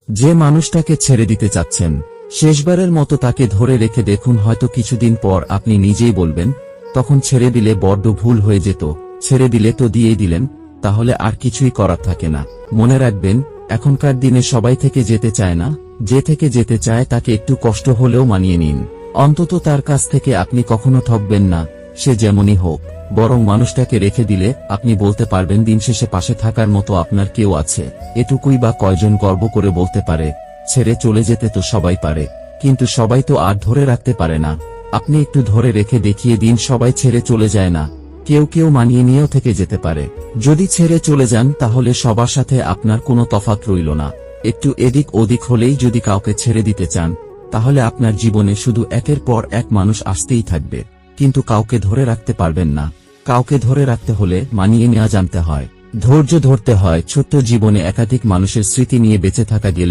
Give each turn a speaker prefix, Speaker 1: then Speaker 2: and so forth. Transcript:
Speaker 1: যে মানুষটাকে ছেড়ে দিতে চাচ্ছেন, শেষবারের মতো তাকে ধরে রেখে দেখুন, হয়তো কিছুদিন পর আপনি নিজেই বলবেন, তখন ছেড়ে দিলে বড্ড ভুল হয়ে যেত, ছেড়ে দিলে তো দিয়েই দিলেন, তাহলে আর কিছুই করার থাকে না। মনে রাখবেন, এখনকার দিনে সবাই থেকে যেতে চায় না, যে থেকে যেতে চায় তাকে একটু কষ্ট হলেও মানিয়ে নিন। অন্তত তার কাছ থেকে আপনি কখনো ঠকবেন না, সে যেমনই হোক। বরং মানুষটাকে রেখে দিলে আপনি বলতে পারবেন দিন শেষে পাশে থাকার মতো আপনার কেউ আছে। এটুকুই বা কয়জন গর্ব করে বলতে পারে? ছেড়ে চলে যেতে তো সবাই পারে, কিন্তু সবাই তো আর ধরে রাখতে পারে না। আপনি একটু ধরে রেখে দেখিয়ে দিন, সবাই ছেড়ে চলে যায় না, কেউ কেউ মানিয়ে নিয়েও থেকে যেতে পারে। যদি ছেড়ে চলে যান তাহলে সবার সাথে আপনার কোনো তফাৎ রইল না। একটু এদিক ওদিক হলেই যদি কাউকে ছেড়ে দিতে চান, তাহলে আপনার জীবনে শুধু একের পর এক মানুষ আসতেই থাকবে, কিন্তু কাউকে ধরে রাখতে পারবেন না। কাউকে ধরে রাখতে হলে মানিয়ে নেওয়া জানতে হয়, ধৈর্য ধরতে হয়। ছোট্ট জীবনে একাধিক মানুষের স্মৃতি নিয়ে বেঁচে থাকা গেলে